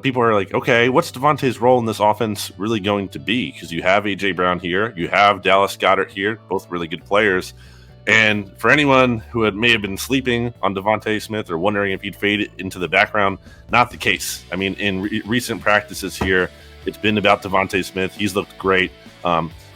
people are like, okay, what's DeVonta's role in this offense really going to be? Because you have A.J. Brown here, you have Dallas Goedert here, both really good players. And for anyone who may have been sleeping on DeVonta Smith or wondering if he'd fade into the background, not the case. I mean, in recent practices here, it's been about DeVonta Smith. He's looked great.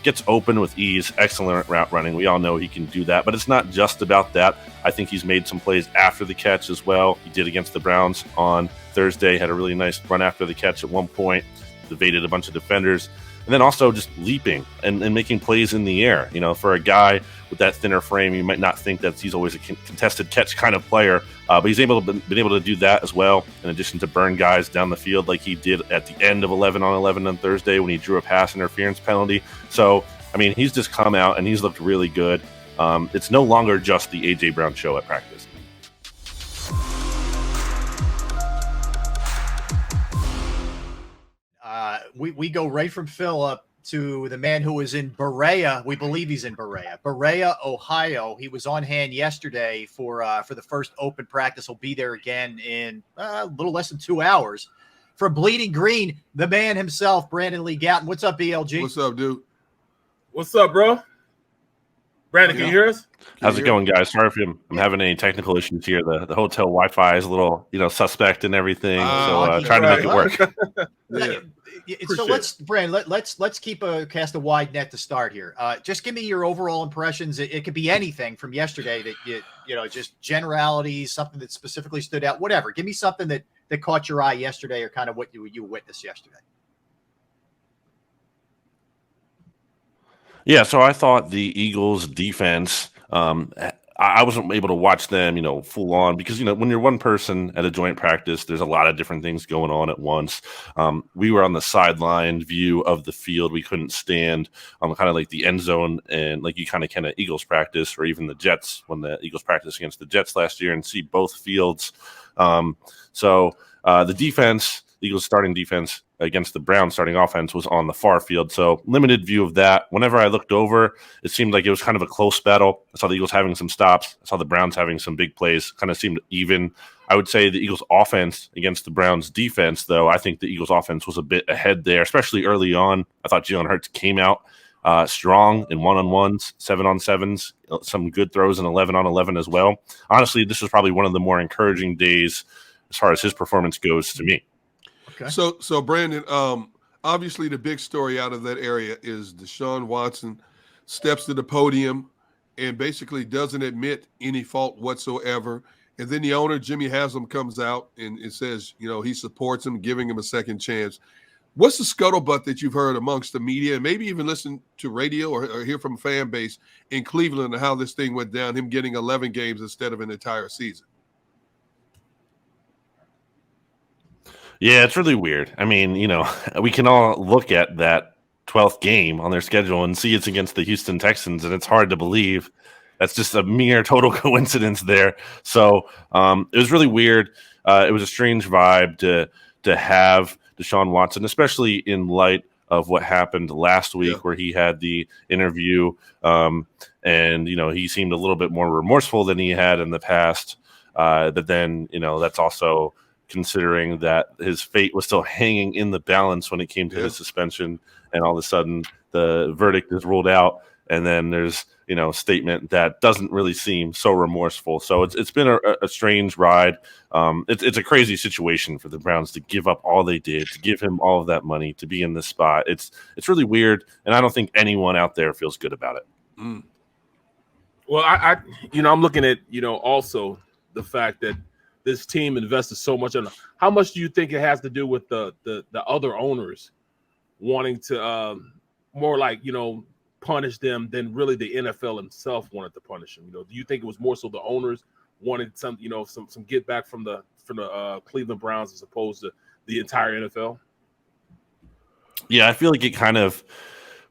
Gets open with ease, excellent route running. We all know he can do that, but it's not just about that. I think he's made some plays after the catch as well. He did against the Browns on Thursday, had a really nice run after the catch at one point, evaded a bunch of defenders, and then also just leaping and making plays in the air. For a guy with that thinner frame, you might not think that he's always a contested catch kind of player, but he's been able to do that as well, in addition to burn guys down the field like he did at the end of 11-on-11 on Thursday when he drew a pass interference penalty. So, I mean, he's just come out and he's looked really good. It's no longer just the A.J. Brown show at practice. We go right from Philip to the man who is in Berea. We believe he's in Berea, Ohio. He was on hand yesterday for the first open practice. He'll be there again in a little less than 2 hours. From Bleeding Green, the man himself, Brandon Lee Gowton. What's up, BLG? What's up, dude? What's up, bro? Brandon, can you hear us? How's it going, guys? Sorry if I'm having any technical issues here. The hotel Wi-Fi is a little, suspect and everything. So trying to make it work. Yeah. So let's keep cast a wide net to start here. Just give me your overall impressions. It could be anything from yesterday that just generalities, something that specifically stood out, whatever. Give me something that caught your eye yesterday, or kind of what you witnessed yesterday. Yeah, so I thought the Eagles defense, I wasn't able to watch them, full on because, when you're one person at a joint practice, there's a lot of different things going on at once. We were on the sideline view of the field. We couldn't stand on kind of like the end zone and like you kind of can at Eagles practice, or even the Jets when the Eagles practiced against the Jets last year, and see both fields. So the defense, Eagles starting defense against the Browns starting offense, was on the far field. So limited view of that. Whenever I looked over, it seemed like it was kind of a close battle. I saw the Eagles having some stops. I saw the Browns having some big plays. Kind of seemed even. I would say the Eagles offense against the Browns defense, though, I think the Eagles offense was a bit ahead there, especially early on. I thought Jalen Hurts came out strong in one-on-ones, 7-on-7s, some good throws in 11-on-11 as well. Honestly, this was probably one of the more encouraging days as far as his performance goes to me. Okay. So Brandon, obviously the big story out of that area is Deshaun Watson steps to the podium and basically doesn't admit any fault whatsoever. And then the owner, Jimmy Haslam, comes out and it says, he supports him, giving him a second chance. What's the scuttlebutt that you've heard amongst the media, and maybe even listen to radio or hear from fan base in Cleveland and how this thing went down, him getting 11 games instead of an entire season? Yeah, it's really weird. I mean, we can all look at that 12th game on their schedule and see it's against the Houston Texans, and it's hard to believe that's just a mere total coincidence there. So it was really weird. It was a strange vibe to have Deshaun Watson, especially in light of what happened last week, where he had the interview, and he seemed a little bit more remorseful than he had in the past. But then that's also considering that his fate was still hanging in the balance when it came to his suspension, and all of a sudden the verdict is ruled out, and then there's a statement that doesn't really seem so remorseful. So it's been a strange ride. It's a crazy situation for the Browns to give up all they did, to give him all of that money, to be in this spot. It's really weird, and I don't think anyone out there feels good about it. Mm. Well, I'm looking at also the fact that this team invested so much on. How much do you think it has to do with the other owners wanting to more like punish them than really the NFL himself wanted to punish them? Do you think it was more so the owners wanted some get back from the Cleveland Browns as opposed to the entire NFL? Yeah, I feel like it kind of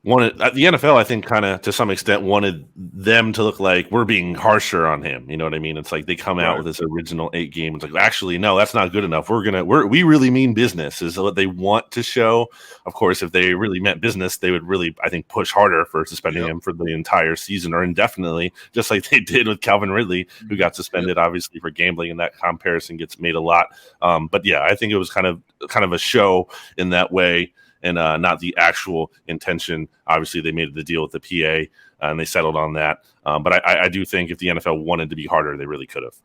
wanted the NFL, I think, kind of to some extent wanted them to look like we're being harsher on him. You know what I mean? It's like they come out with this original 8 games. It's like, actually, no, that's not good enough. We really mean business is what they want to show. Of course, if they really meant business, they would really, I think, push harder for suspending him for the entire season or indefinitely, just like they did with Calvin Ridley, who got suspended, obviously, for gambling, and that comparison gets made a lot. But yeah, I think it was kind of kind of a show in that way, and not the actual intention. Obviously, they made the deal with the PA, and they settled on that. But I do think if the NFL wanted to be harder, they really could have.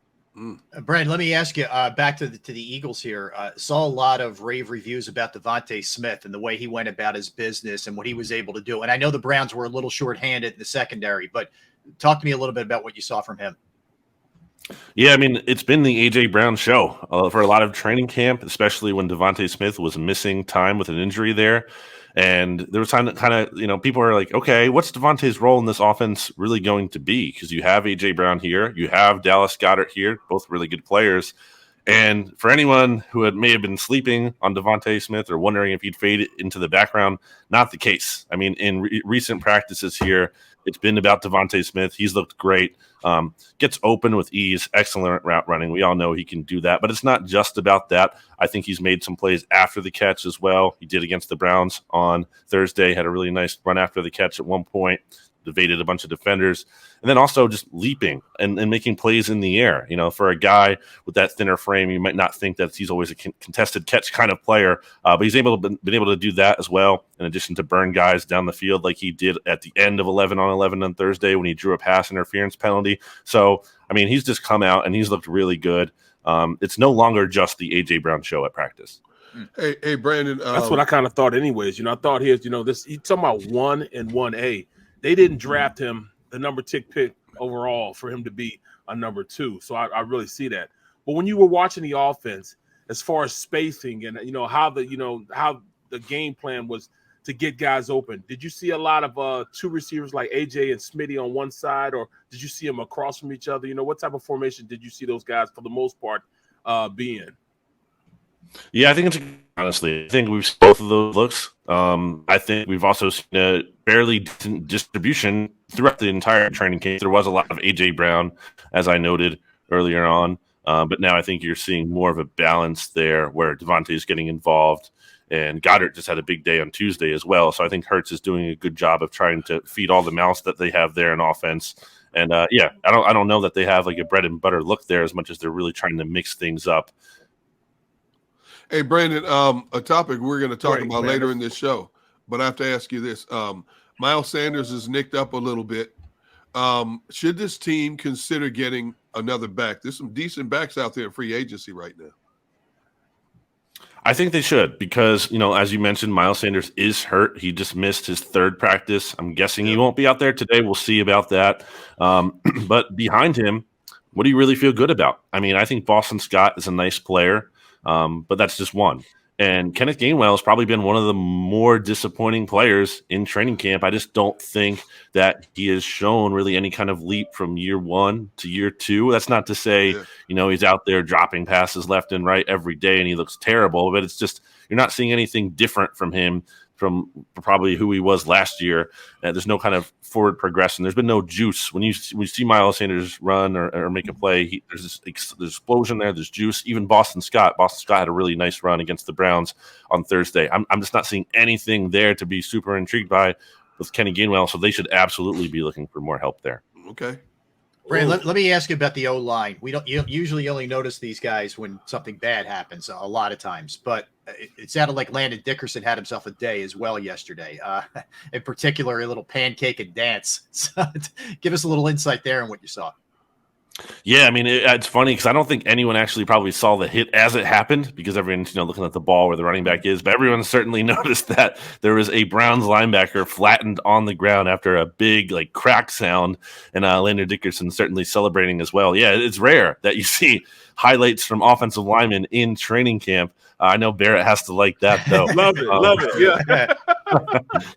Brad, let me ask you back to the Eagles here. Saw a lot of rave reviews about DeVonta Smith and the way he went about his business and what he was able to do. And I know the Browns were a little shorthanded in the secondary, but talk to me a little bit about what you saw from him. Yeah, I mean, it's been the A.J. Brown show for a lot of training camp, especially when DeVonta Smith was missing time with an injury there. And there was time that kind of, people are like, okay, what's DeVonta's role in this offense really going to be? Because you have A.J. Brown here, you have Dallas Goedert here, both really good players. And for anyone who may have been sleeping on DeVonta Smith or wondering if he'd fade into the background, not the case. I mean, in recent practices here, it's been about DeVonta Smith. He's looked great. Gets open with ease, excellent route running. We all know he can do that, but it's not just about that. I think he's made some plays after the catch as well. He did against the Browns on Thursday, had a really nice run after the catch at one point, evaded a bunch of defenders, and then also just leaping and making plays in the air. For a guy with that thinner frame, you might not think that he's always a contested catch kind of player, but he's been able to do that as well, in addition to burn guys down the field like he did at the end of 11-on-11 on Thursday when he drew a pass interference penalty. So, I mean, he's just come out and he's looked really good. It's no longer just the A.J. Brown show at practice. Hey, Brandon. That's what I kind of thought anyways. I thought he's talking about 1 and 1A. They didn't draft him the number 6 pick overall for him to be a number 2. So I really see that. But when you were watching the offense, as far as spacing and how the game plan was to get guys open, did you see a lot of 2 receivers like AJ and Smitty on one side, or did you see them across from each other? What type of formation did you see those guys for the most part be in? Yeah, I think I think we've seen both of those looks. I think we've also seen a fairly decent distribution throughout the entire training camp. There was a lot of A.J. Brown, as I noted earlier on, but now I think you're seeing more of a balance there where DeVonta is getting involved, and Goddard just had a big day on Tuesday as well. So I think Hurts is doing a good job of trying to feed all the mouths that they have there in offense. And I don't know that they have like a bread and butter look there as much as they're really trying to mix things up. Hey, Brandon, a topic we're going to talk about later in this show, but I have to ask you this. Miles Sanders is nicked up a little bit. Should this team consider getting another back? There's some decent backs out there in free agency right now. I think they should because, as you mentioned, Miles Sanders is hurt. He just missed his 3rd practice. I'm guessing he won't be out there today. We'll see about that. But behind him, what do you really feel good about? I mean, I think Boston Scott is a nice player. But that's just one. And Kenneth Gainwell has probably been one of the more disappointing players in training camp. I just don't think that he has shown really any kind of leap from year 1 to year 2. That's not to say, he's out there dropping passes left and right every day and he looks terrible, but it's just you're not seeing anything different from him from probably who he was last year. There's no kind of forward progression. There's been no juice. When you see Miles Sanders run or make a play, there's this explosion there. There's juice. Even Boston Scott had a really nice run against the Browns on Thursday. I'm just not seeing anything there to be super intrigued by with Kenny Gainwell, so they should absolutely be looking for more help there. Okay. Brandon, let me ask you about the O-line. You usually only notice these guys when something bad happens a lot of times, but it sounded like Landon Dickerson had himself a day as well yesterday. In particular, a little pancake and dance. So give us a little insight there on what you saw. Yeah, I mean, it's funny because I don't think anyone actually probably saw the hit as it happened because everyone's looking at the ball where the running back is, but everyone certainly noticed that there was a Browns linebacker flattened on the ground after a big crack sound, and Landon Dickerson certainly celebrating as well. Yeah, it's rare that you see highlights from offensive linemen in training camp. I know Barrett has to like that though. Love it, yeah.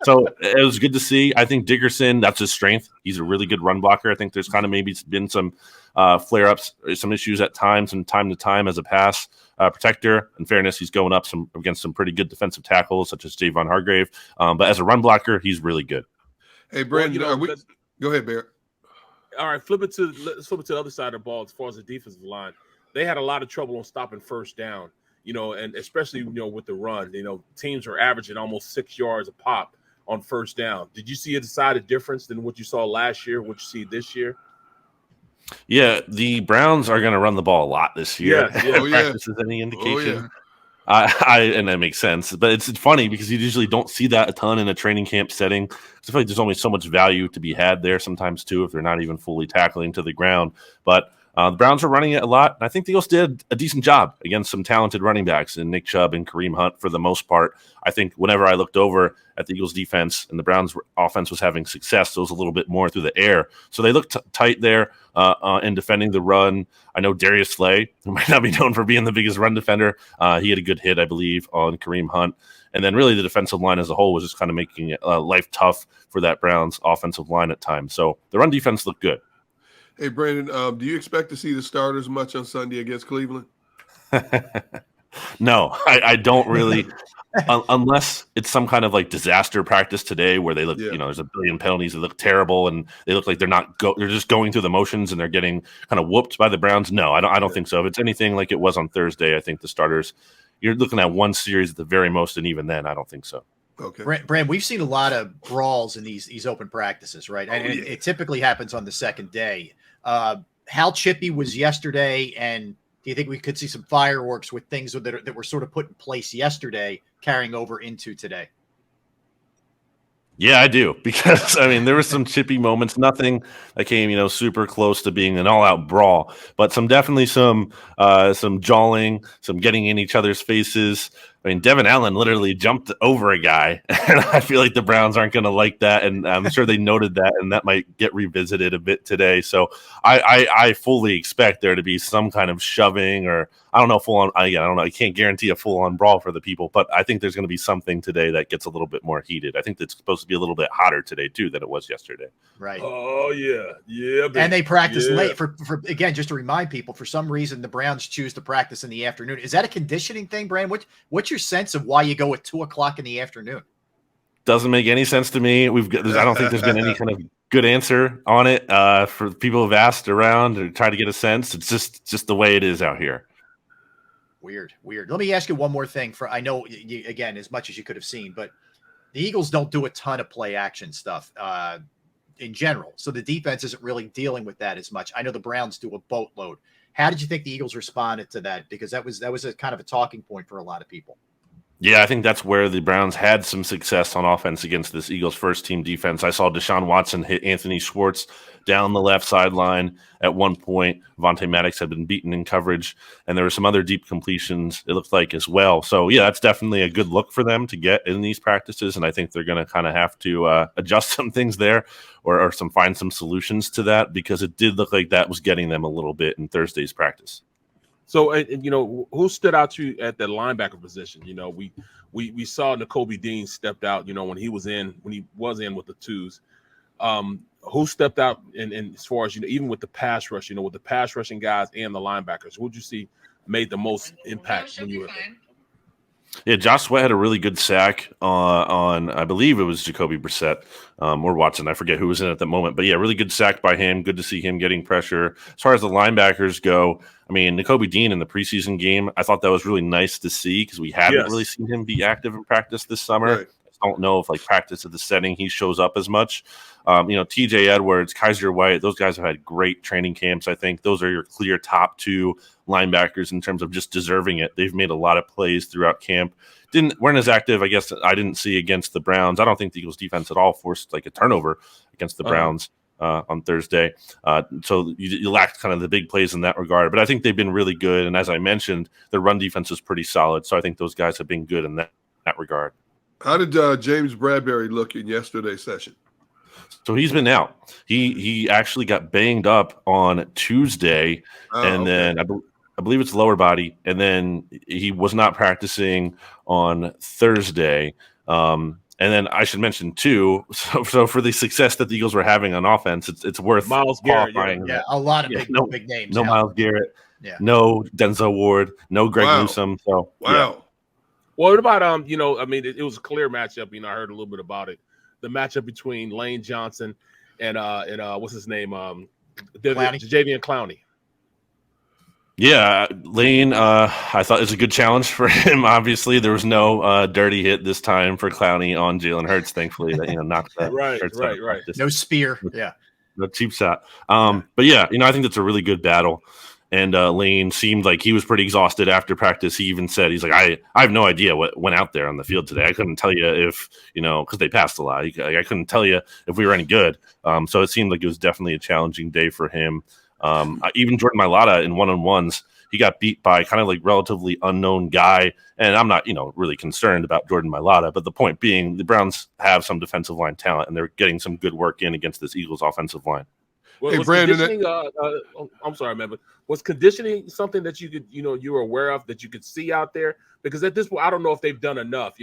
So it was good to see. I think Dickerson, that's his strength. He's a really good run blocker. I think there's kind of maybe been some flare-ups, some issues at times and time to time as a pass protector. In fairness, he's going up against some pretty good defensive tackles such as Javon Hargrave. But as a run blocker, he's really good. Hey, Brandon, go ahead, Barrett. All right, let's flip it to the other side of the ball as far as the defensive line. They had a lot of trouble on stopping first down. And especially, with the run, teams are averaging almost 6 yards a pop on first down. Did you see a decided difference than what you saw last year, what you see this year? Yeah, the Browns are going to run the ball a lot this year. Yeah. Oh, yeah. Practice is any indication. And that makes sense, but it's funny because you usually don't see that a ton in a training camp setting. I feel like there's only so much value to be had there sometimes too if they're not even fully tackling to the ground. But the Browns are running it a lot, and I think the Eagles did a decent job against some talented running backs in Nick Chubb and Kareem Hunt for the most part. I think whenever I looked over at the Eagles defense and the Browns offense was having success, it was a little bit more through the air. So they looked tight there in defending the run. I know Darius Slay, who might not be known for being the biggest run defender, he had a good hit, I believe, on Kareem Hunt. And then really the defensive line as a whole was just kind of making it life tough for that Browns offensive line at times. So the run defense looked good. Hey, Brandon, do you expect to see the starters much on Sunday against Cleveland? No, I don't really, unless it's some kind of like disaster practice today where they look, there's a billion penalties that look terrible and they look like they're just going through the motions and they're getting kind of whooped by the Browns. No, I don't think so. If it's anything like it was on Thursday, I think the starters, you're looking at one series at the very most, and even then, I don't think so. Okay, Brand, we've seen a lot of brawls in these open practices, right? And it typically happens on the second day. How chippy was yesterday, and do you think we could see some fireworks with things that were sort of put in place yesterday carrying over into today? Yeah, I do, because I mean there were some chippy moments, nothing that came super close to being an all-out brawl, but some jawing, some getting in each other's faces. I mean, Devin Allen literally jumped over a guy, and I feel like the Browns aren't going to like that, and I'm sure they noted that, and that might get revisited a bit today. So I fully expect there to be some kind of shoving, or I don't know, full-on. I don't know. I can't guarantee a full-on brawl for the people, but I think there's going to be something today that gets a little bit more heated. I think it's supposed to be a little bit hotter today too than it was yesterday. Right. Oh yeah. And they practice late for again, just to remind people. For some reason, the Browns choose to practice in the afternoon. Is that a conditioning thing, Brand? What's your sense of why you go at 2:00 in the afternoon? Doesn't make any sense to me. I don't think there's been any kind of good answer on it for people who've asked around or try to get a sense. It's just the way it is out here. Weird. Let me ask you one more thing. I know again, as much as you could have seen, but the Eagles don't do a ton of play action stuff in general, so the defense isn't really dealing with that as much. I know the Browns do a boatload. How did you think the Eagles responded to that? Because that was a kind of a talking point for a lot of people. Yeah, I think that's where the Browns had some success on offense against this Eagles first-team defense. I saw Deshaun Watson hit Anthony Schwartz down the left sideline at one point. Vontae Maddox had been beaten in coverage, and there were some other deep completions, it looked like, as well. So, yeah, that's definitely a good look for them to get in these practices, and I think they're going to kind of have to adjust some things there or find some solutions to that, because it did look like that was getting them a little bit in Thursday's practice. So, who stood out to you at the linebacker position? We saw Nakobe Dean stepped out, when he was in with the twos. Who stepped out and as far as, even with the pass rush, with the pass rushing guys and the linebackers, who would you see made the most impact when you were there? Yeah, Josh Sweat had a really good sack on I believe it was Jacoby Brissett or Watson. I forget who was in at that moment. But, yeah, really good sack by him. Good to see him getting pressure. As far as the linebackers go, I mean, Nakobe Dean in the preseason game, I thought that was really nice to see because we haven't really seen him be active in practice this summer. Right. I don't know if, practice at the setting he shows up as much. TJ Edwards, Kaiser White, those guys have had great training camps. I think those are your clear top two linebackers in terms of just deserving it. They've made a lot of plays throughout camp. Weren't as active, I guess, I didn't see against the Browns. I don't think the Eagles defense at all forced a turnover against the Browns on Thursday. So you lacked kind of the big plays in that regard. But I think they've been really good. And as I mentioned, their run defense is pretty solid. So I think those guys have been good in that regard. How did James Bradbury look in yesterday's session? So he's been out. He actually got banged up on Tuesday, then I believe it's lower body, and then he was not practicing on Thursday. And then I should mention too. So for the success that the Eagles were having on offense, it's worth Myles Garrett. Yeah, a lot of big names. No Myles Garrett. Yeah. No Denzel Ward. No Greg Newsome. So wow. Yeah. Well, what about it was a clear matchup. I heard a little bit about it. The matchup between Lane Johnson and what's his name? Jadeveon Clowney. Yeah, Lane, I thought it was a good challenge for him. Obviously, there was no dirty hit this time for Clowney on Jalen Hurts, thankfully, that knocked that. right. No spear. Yeah. No cheap shot. But yeah, I think that's a really good battle. And Lane seemed like he was pretty exhausted after practice. He even said, he's like, I have no idea what went out there on the field today. I couldn't tell you if, because they passed a lot. I couldn't tell you if we were any good. So it seemed like it was definitely a challenging day for him. Even Jordan Mailata in one-on-ones, he got beat by kind of like relatively unknown guy. And I'm not, really concerned about Jordan Mailata. But the point being, the Browns have some defensive line talent, and they're getting some good work in against this Eagles offensive line. Hey, Brandon, I'm sorry, man, but was conditioning something that you could, you were aware of, that you could see out there? Because at this point, I don't know if they've done enough.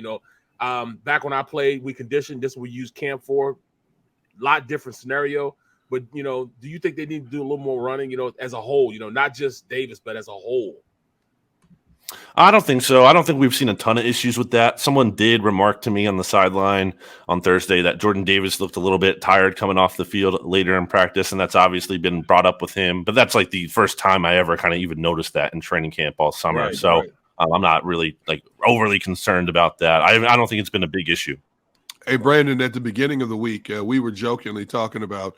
Back when I played, we conditioned. This we used camp for. A lot different scenario. But, do you think they need to do a little more running, as a whole, not just Davis, but as a whole? I don't think so. I don't think we've seen a ton of issues with that. Someone did remark to me on the sideline on Thursday that Jordan Davis looked a little bit tired coming off the field later in practice, and that's obviously been brought up with him. But that's like the first time I ever kind of even noticed that in training camp all summer. Right, so right. I'm not really like overly concerned about that. I don't think it's been a big issue. Hey, Brandon, at the beginning of the week, we were jokingly talking about,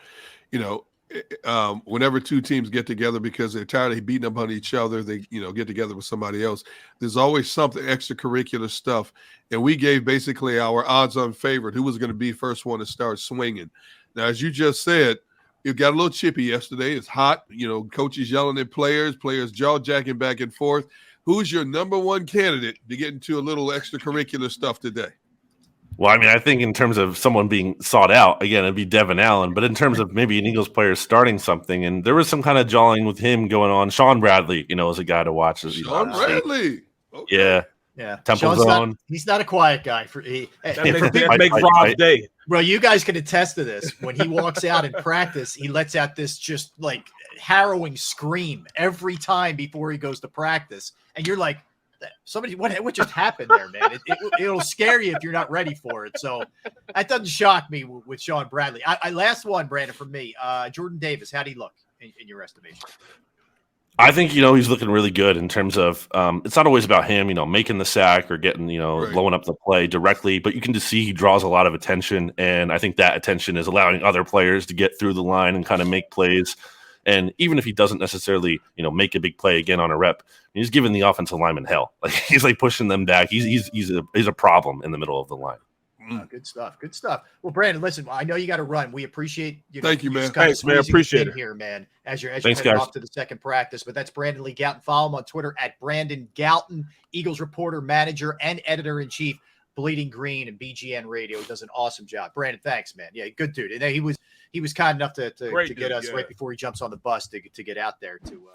whenever two teams get together because they're tired of beating up on each other, they, get together with somebody else. There's always something extracurricular stuff. And we gave basically our odds-on favorite, who was going to be first one to start swinging. Now, as you just said, it got a little chippy yesterday. It's hot. Coaches yelling at players jaw-jacking back and forth. Who's your number one candidate to get into a little extracurricular stuff today? Well, I mean, I think in terms of someone being sought out, again, it'd be Devin Allen. But in terms of maybe an Eagles player starting something, and there was some kind of jawing with him going on. Sean Bradley, is a guy to watch. Sean Bradley. Okay. Yeah. Temple Zone. He's not a quiet guy. That makes Rob's day. Well, you guys can attest to this. When he walks out in practice, he lets out this just like harrowing scream every time before he goes to practice. And you're like, somebody, what just happened there, man? It'll scare you if you're not ready for it. So that doesn't shock me with Sean Bradley. I last one, Brandon, from me. Jordan Davis, how'd he look in your estimation? I think, he's looking really good in terms of it's not always about him, making the sack or getting, right, blowing up the play directly, but you can just see he draws a lot of attention. And I think that attention is allowing other players to get through the line and kind of make plays. And even if he doesn't necessarily, make a big play again on a rep, he's giving the offensive lineman hell. Like he's like pushing them back. He's a problem in the middle of the line. Oh, good stuff. Good stuff. Well, Brandon, listen, I know you got to run. We appreciate you. Thank you, man. Thanks, man. Appreciate it here, man. As you're Thanks, heading guys. off to the second practice. But that's Brandon Lee Gowton. Follow him on Twitter at Brandon Gowton, Eagles reporter, manager, and editor-in-chief, Bleeding Green and BGN Radio. He does an awesome job. Brandon, thanks, man. Yeah, good dude. And he was kind enough to get us right before he jumps on the bus to get out there to